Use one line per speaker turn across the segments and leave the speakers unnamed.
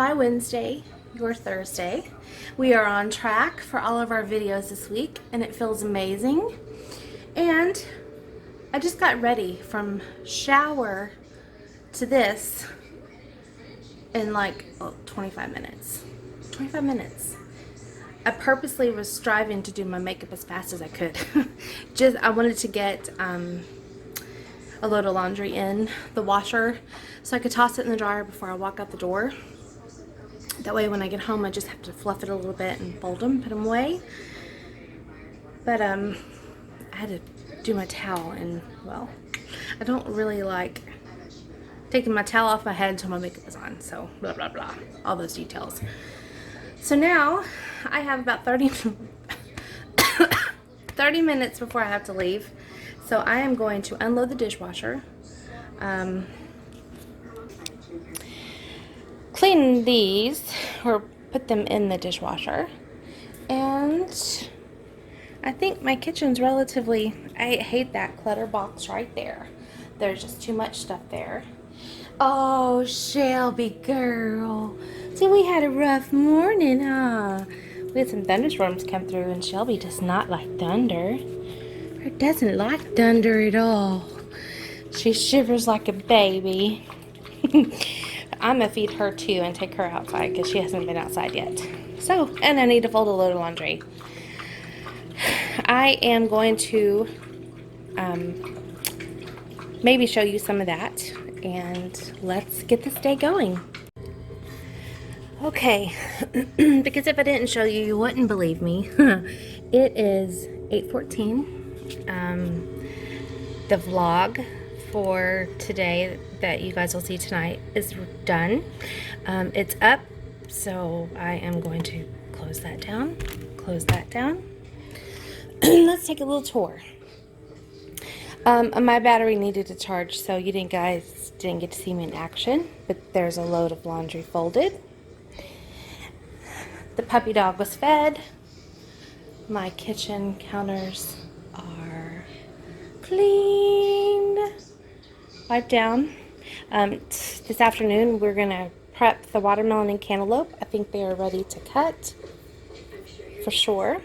my Wednesday, your Thursday. We are on track for all of our videos this week, and it feels amazing. And I just got ready from shower to this in like 25 minutes. 25 minutes. I purposely was striving to do my makeup as fast as I could. I wanted to get a load of laundry in the washer so I could toss it in the dryer before I walk out the door. That way when I get home I just have to fluff it a little bit and fold them, put them away. But I had to do my towel, and well, I don't really like taking my towel off my head until my makeup is on, so blah blah blah, all those details. So now I have about 30 minutes before I have to leave. So I am going to unload the dishwasher, clean these, or put them in the dishwasher, and I think my kitchen's relatively, I hate that clutter box right there. There's just too much stuff there. Oh, Shelby girl. See, we had a rough morning, huh? We had some thunderstorms come through, and Shelby does not like thunder. Her doesn't like thunder at all. She shivers like a baby. I'm gonna feed her too and take her outside because she hasn't been outside yet. So, and I need to fold a load of laundry. I am going to maybe show you some of that, and let's get this day going. Okay, because if I didn't show you, you wouldn't believe me. It is 8:14. The vlog for today that you guys will see tonight is done. It's up, so I am going to close that down. Let's take a little tour. My battery needed to charge, so you guys didn't get to see me in action, but there's a load of laundry folded. The puppy dog was fed. My kitchen counters are cleaned, wiped down. This afternoon we're gonna prep the watermelon and cantaloupe. I think they are ready to cut for sure.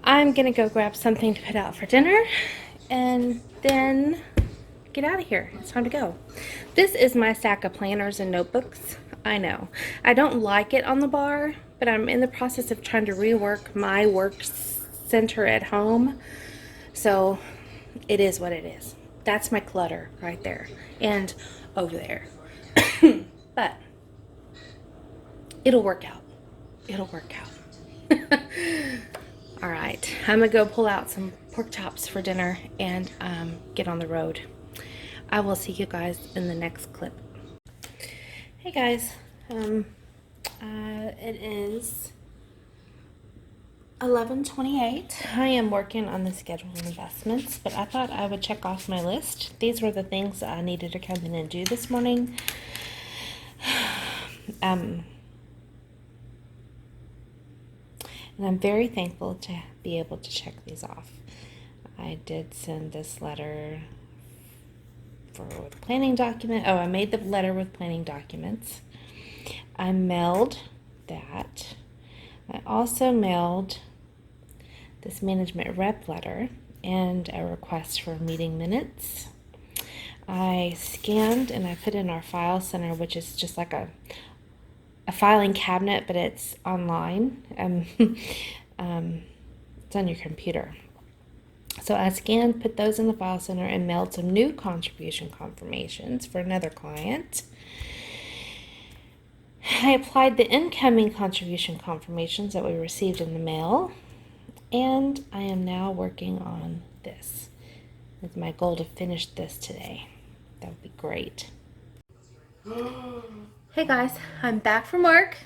I'm gonna go grab something to put out for dinner and then get out of here. It's time to go. This is my stack of planners and notebooks. I know I don't like it on the bar, but I'm in the process of trying to rework my work center at home, so it is what it is. That's my clutter right there and over there. But it'll work out. All right, I'm gonna go pull out some pork chops for dinner and get on the road. I will see you guys in the next clip. Hey guys, it is 11:28. I am working on the schedule of investments, but I thought I would check off my list. These were the things that I needed to come in and do this morning. And I'm very thankful to be able to check these off. I did send this letter with planning document. Oh, I made the letter with planning documents. I mailed that. I also mailed this management rep letter and a request for meeting minutes. I scanned and I put in our file center, which is just like a filing cabinet, but it's online. It's on your computer. So I scanned, put those in the file center, and mailed some new contribution confirmations for another client. I applied the incoming contribution confirmations that we received in the mail, and I am now working on this. It's my goal to finish this today. That would be great. Hey guys, I'm back from work.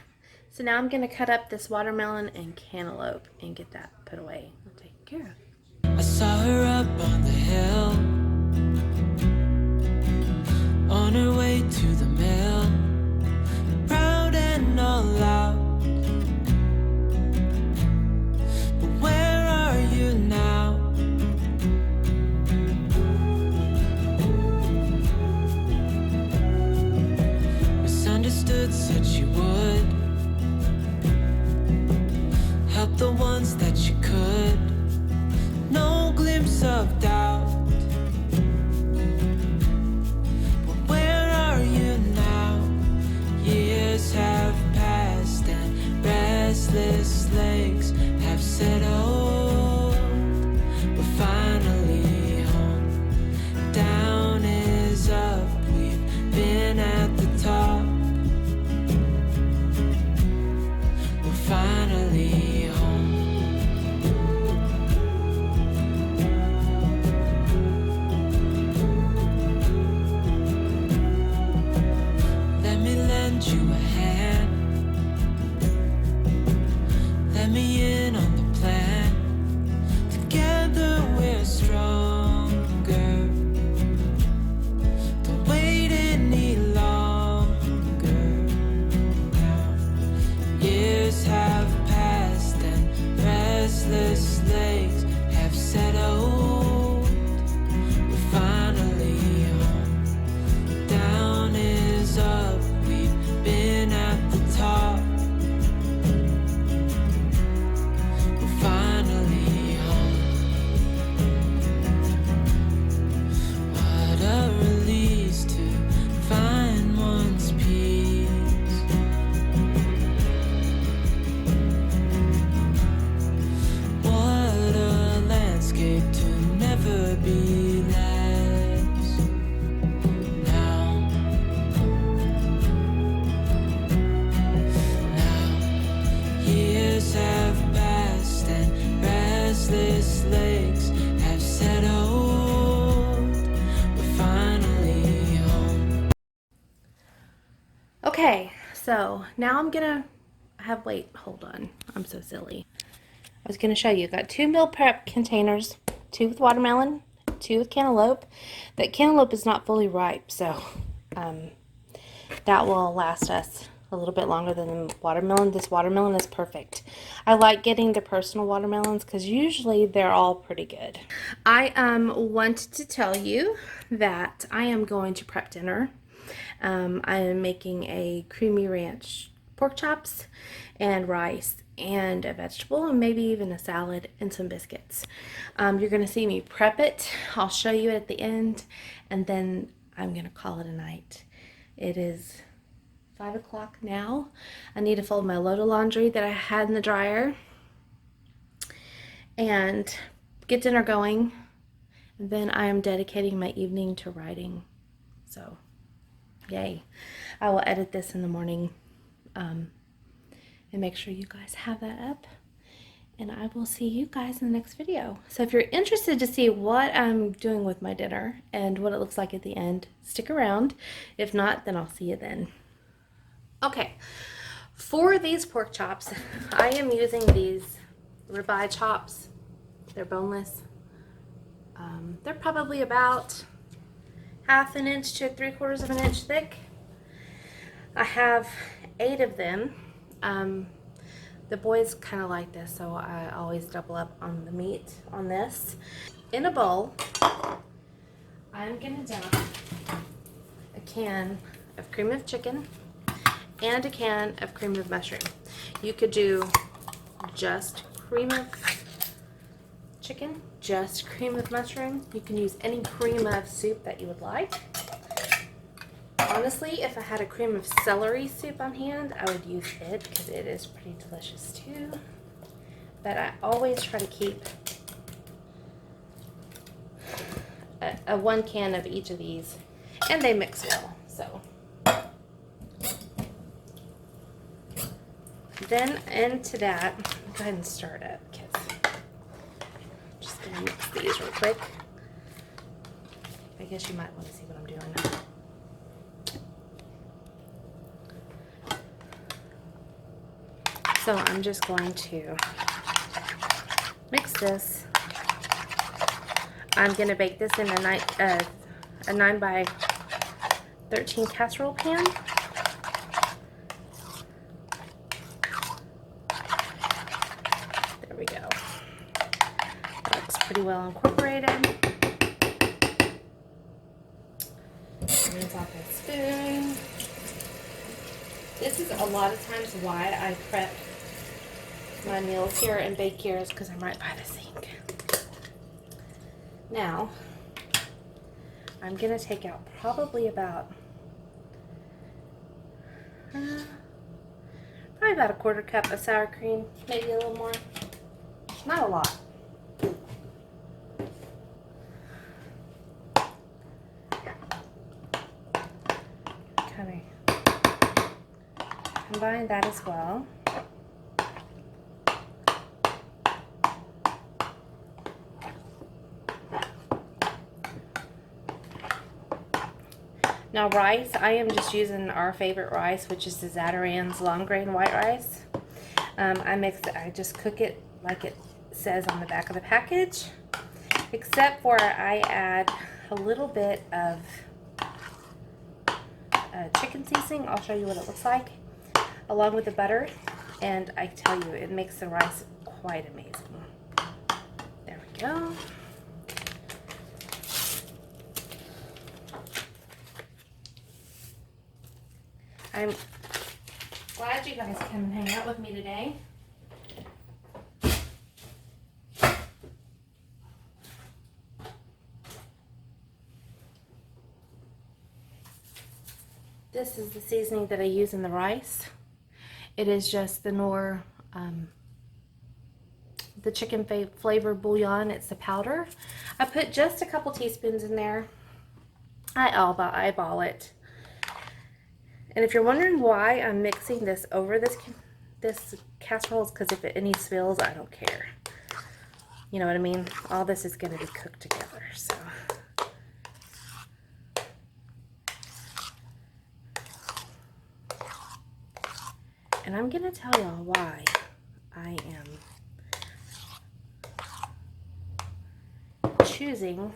So now I'm gonna cut up this watermelon and cantaloupe and get that put away and taken care of.
I saw her up on the hill, on her way to the mill, proud and all out. But where are you now? Misunderstood. understood, said she would help the ones that she could. No glimpse of doubt. But where are you now? Years have passed and restless legs have settled. We're finally home. Down is up. We've been at the top. We're finally home. Let me lend you a hand. Let me in on the plan. Together we're stronger. Don't wait any longer now. Years have passed and restless legs have settled. We're finally home. Down is up. We've been at the top. We're finally home. What a release to find one's peace. What a landscape to never be less. Now years have passed and restless legs have settled. We're finally home.
Okay, so now I'm gonna wait, hold on. I'm so silly. I was gonna show you. Got 2 meal prep containers, 2 with watermelon, 2 with cantaloupe. That cantaloupe is not fully ripe, so that will last us a little bit longer than the watermelon. This watermelon is perfect. I like getting the personal watermelons because usually they're all pretty good. I wanted to tell you that I am going to prep dinner. I am making a creamy ranch pork chops and rice and a vegetable and maybe even a salad and some biscuits. You're going to see me prep it. I'll show you it at the end and then I'm going to call it a night. It is 5 o'clock now. I need to fold my load of laundry that I had in the dryer and get dinner going. And then I am dedicating my evening to writing. So, yay. I will edit this in the morning and make sure you guys have that up. And I will see you guys in the next video. So if you're interested to see what I'm doing with my dinner and what it looks like at the end, stick around. If not, then I'll see you then. Okay, for these pork chops, I am using these ribeye chops. They're boneless. They're probably about 1/2 inch to 3/4 inch thick. I have 8 of them. The boys kind of like this, so I always double up on the meat on this. In a bowl, I'm gonna dump a can of cream of chicken and a can of cream of mushroom. You could do just cream of chicken, just cream of mushroom. You can use any cream of soup that you would like. Honestly, if I had a cream of celery soup on hand, I would use it because it is pretty delicious too. But I always try to keep a 1 can of each of these, and they mix well. So then into that, go ahead and stir it up because I'm just gonna mix these real quick. I guess you might want to see what I'm doing now. So I'm just going to mix this. I'm going to bake this in a 9 by 13 casserole pan. There we go. That looks pretty well incorporated. Rinse off my spoon. This is a lot of times why I prep my meals here and bake here, is because I'm right by the sink. Now, I'm going to take out probably about a quarter cup of sour cream, maybe a little more. Not a lot. Kind of combine that as well. Now rice, I am just using our favorite rice, which is the Zatarain's long grain white rice. I just cook it like it says on the back of the package, except for I add a little bit of chicken seasoning. I'll show you what it looks like, along with the butter, and I tell you, it makes the rice quite amazing. There we go. I'm glad you guys can hang out with me today. This is the seasoning that I use in the rice. It is just the Knorr, the chicken flavor bouillon. It's the powder. I put just a couple teaspoons in there. I eyeball it. And if you're wondering why I'm mixing this over this casserole, is because if any spills, I don't care. You know what I mean? All this is going to be cooked together, so. And I'm going to tell y'all why I am choosing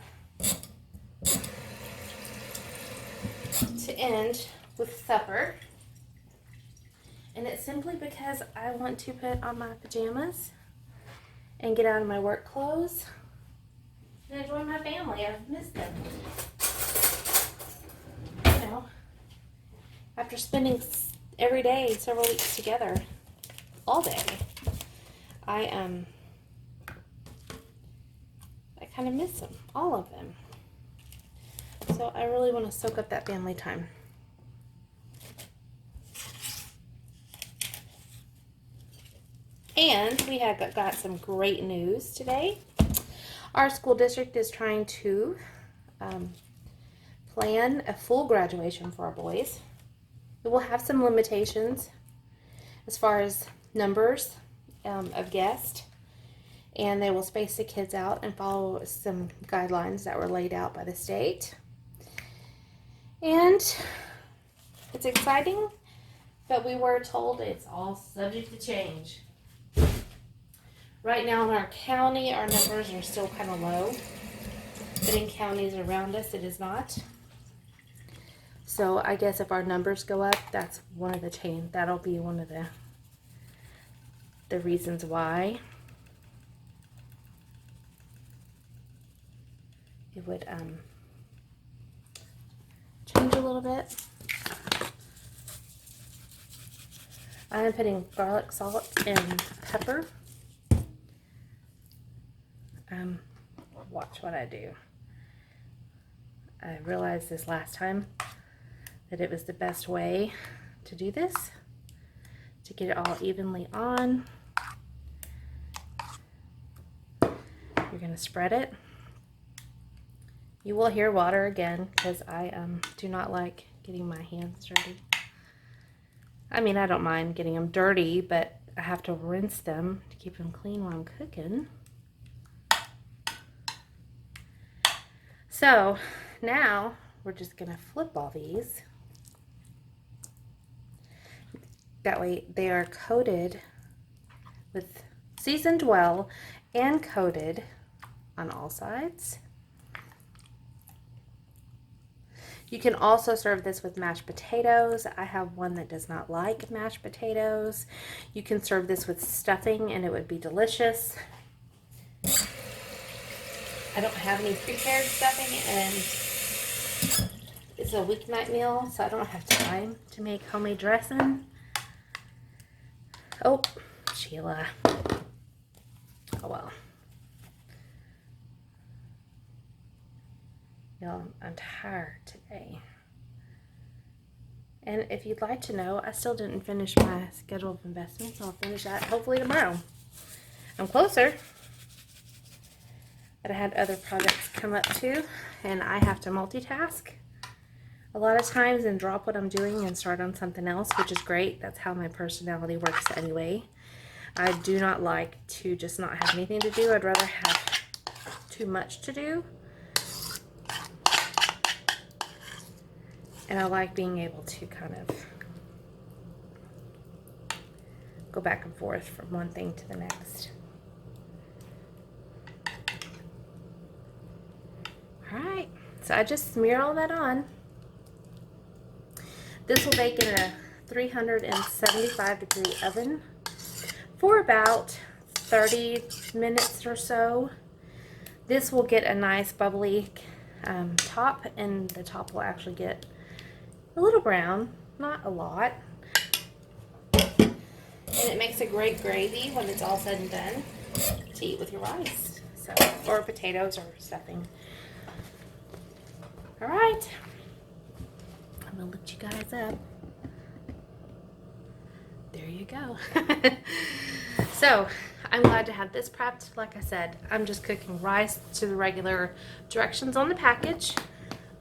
to end with supper, and it's simply because I want to put on my pajamas and get out of my work clothes and enjoy my family. I've missed them. You know, after spending every day several weeks together, all day, I kind of miss them, all of them. So I really want to soak up that family time. And we have got some great news today. Our school district is trying to plan a full graduation for our boys. It will have some limitations as far as numbers of guests, and they will space the kids out and follow some guidelines that were laid out by the state. And it's exciting, but we were told it's all subject to change. Right now in our county, our numbers are still kind of low, but in counties around us, it is not. So I guess if our numbers go up, that's one of the change. That'll be one of the reasons why it would change a little bit. I'm putting garlic, salt, and pepper. Watch what I do. I realized this last time that it was the best way to do this, to get it all evenly on. You're going to spread it. You will hear water again because I do not like getting my hands dirty. I mean, I don't mind getting them dirty, but I have to rinse them to keep them clean while I'm cooking. So now we're just going to flip all these. That way they are coated with, seasoned well and coated on all sides. You can also serve this with mashed potatoes. I have one that does not like mashed potatoes. You can serve this with stuffing and it would be delicious. I don't have any prepared stuffing, and it's a weeknight meal, so I don't have time to make homemade dressing. Oh, Sheila. Oh well. Y'all, I'm tired today. And if you'd like to know, I still didn't finish my schedule of investments. I'll finish that hopefully tomorrow. I'm closer. But I had other projects come up too, and I have to multitask a lot of times and drop what I'm doing and start on something else, which is great. That's how my personality works anyway. I do not like to just not have anything to do. I'd rather have too much to do. And I like being able to kind of go back and forth from one thing to the next. All right, so I just smear all that on. This will bake in a 375-degree oven for about 30 minutes or so. This will get a nice bubbly top, and the top will actually get a little brown, not a lot. And it makes a great gravy when it's all said and done to eat with your rice, so, or potatoes or stuffing. All right, I'm gonna lift you guys up. There you go. So I'm glad to have this prepped. Like I said, I'm just cooking rice to the regular directions on the package.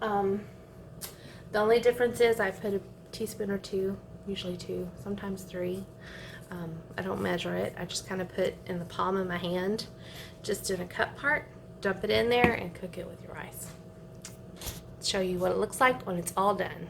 The only difference is I put a teaspoon or two, usually 2, sometimes 3. I don't measure it. I just kind of put in the palm of my hand, just in a cup part, dump it in there and cook it with your rice. Show you what it looks like when it's all done.